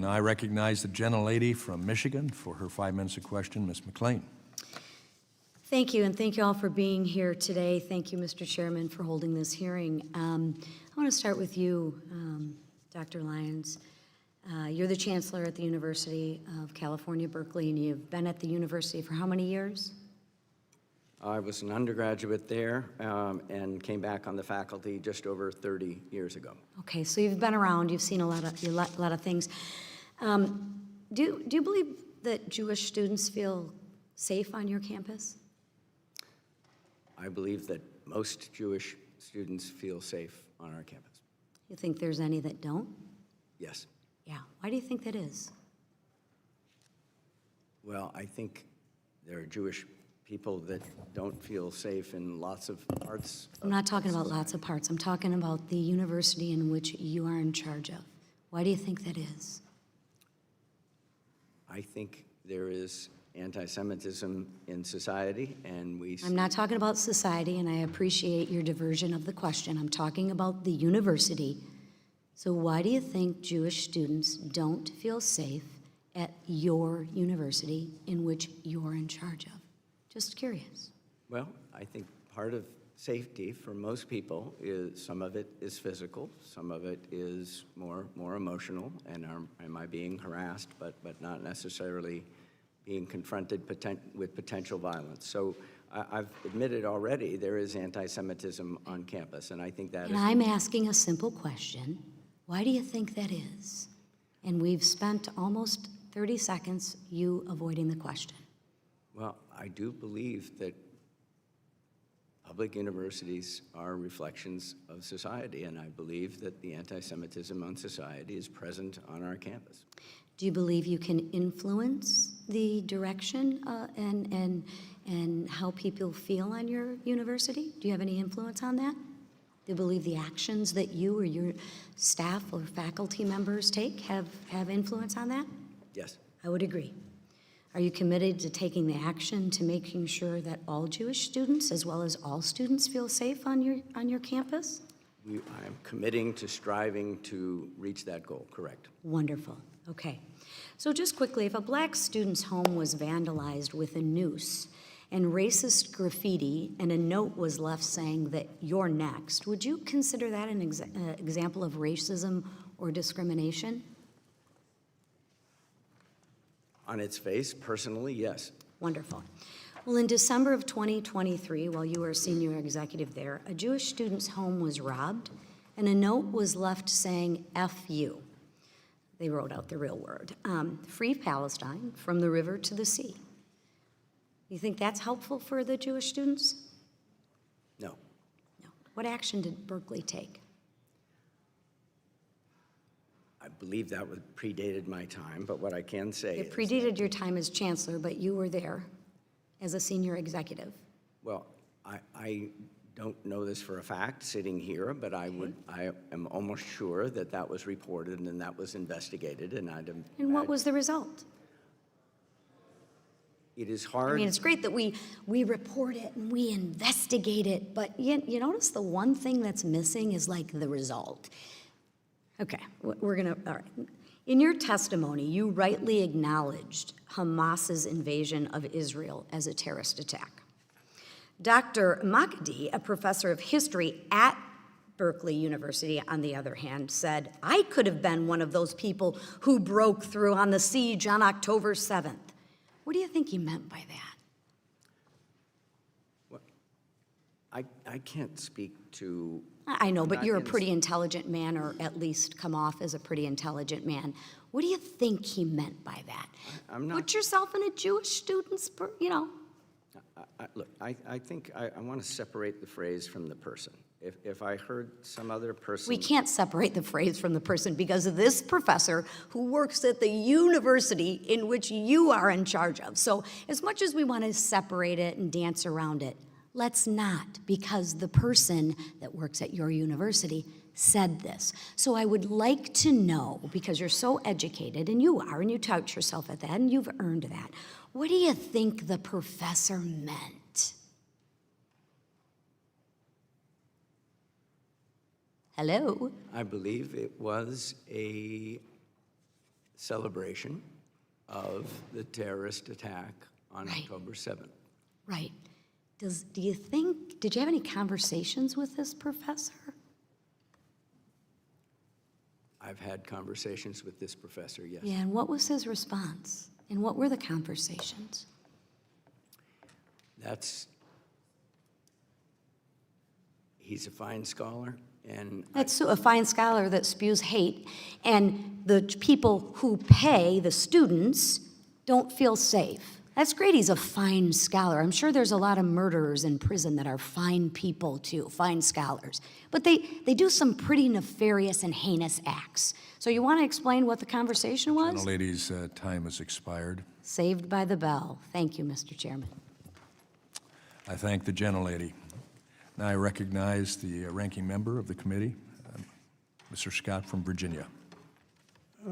Now I recognize the gentlelady from Michigan for her 5 minutes of question, Ms. McClain. Thank you, and thank you all for being here today. Thank you, Mr. Chairman, for holding this hearing. I want to start with you, Dr. Lyons. You're the Chancellor at the University of California, Berkeley, and you've been at the university for how many years? I was an undergraduate there and came back on the faculty just over 30 years ago. Okay, so you've been around, you've seen a lot of things. Do you believe that Jewish students feel safe on your campus? I believe that most Jewish students feel safe on our campus. You think there's any that don't? Yes. Yeah, why do you think that is? Well, I think there are Jewish people that don't feel safe in lots of parts. I'm not talking about lots of parts. I'm talking about the university in which you are in charge of. Why do you think that is? I think there is anti-Semitism in society, and we... I'm not talking about society, and I appreciate your diversion of the question. I'm talking about the university. So why do you think Jewish students don't feel safe at your university in which you're in charge of? Just curious. Well, I think part of safety for most people is, some of it is physical, some of it is more emotional, and am I being harassed, but not necessarily being confronted with potential violence. So I've admitted already there is anti-Semitism on campus, and I think that and I'm asking a simple question. Why do you think that is? And we've spent almost 30 seconds you avoiding the question. Well, I do believe that public universities are reflections of society, and I believe that the anti-Semitism on society is present on our campus. Do you believe you can influence the direction and how people feel on your university? Do you have any influence on that? Do you believe the actions that you or your staff or faculty members take have influence on that? Yes. I would agree. Are you committed to taking the action to making sure that all Jewish students, as well as all students, feel safe on your campus? I am committing to striving to reach that goal, correct. Wonderful. Okay. So just quickly, if a black student's home was vandalized with a noose and racist graffiti and a note was left saying that you're next, would you consider that an example of racism or discrimination? On its face, personally, yes. Wonderful. Well, in December of 2023, while you were a senior executive there, a Jewish student's home was robbed and a note was left saying, F you. They wrote out the real word. Free Palestine, from the river to the sea. You think that's helpful for the Jewish students? No. No. What action did Berkeley take? I believe that predated my time, but what I can say It predated your time as chancellor, but you were there as a senior executive. Well, I don't know this for a fact sitting here, but I am almost sure that that was reported and that was investigated, and And what was the result? It is hard. I mean, it's great that we report it and we investigate it, but you notice the one thing that's missing is like the result. Okay, we're gonna, all right. In your testimony, you rightly acknowledged Hamas's invasion of Israel as a terrorist attack. Dr. Makdi, a professor of history at Berkeley University, on the other hand, said, I could have been one of those people who broke through on the siege on October 7th. What do you think he meant by that? Well, I can't speak to... I know, but you're a pretty intelligent man, or at least come off as a pretty intelligent man. What do you think he meant by that? I'm not... Put yourself in a Jewish student's, Look, I think I want to separate the phrase from the person. If I heard some other person... We can't separate the phrase from the person because of this professor who works at the university in which you are in charge of. So as much as we want to separate it and dance around it, let's not, because the person that works at your university said this. So I would like to know, because you're so educated, and you are, and you tout yourself at that, and you've earned that, what do you think the professor meant? Hello? I believe it was a celebration of the terrorist attack on Right. October 7th. Right. Do you think, did you have any conversations with this professor? I've had conversations with this professor, yes. Yeah, and what was his response? And what were the conversations? He's a fine scholar, and That's a fine scholar that spews hate, and the people who pay, the students, don't feel safe. That's great, he's a fine scholar. I'm sure there's a lot of murderers in prison that are fine people too, fine scholars. But they do some pretty nefarious and heinous acts. So you want to explain what the conversation was? Gentlelady's time has expired. Saved by the bell. Thank you, Mr. Chairman. I thank the gentlelady. Now I recognize the ranking member of the committee, Mr. Scott from Virginia.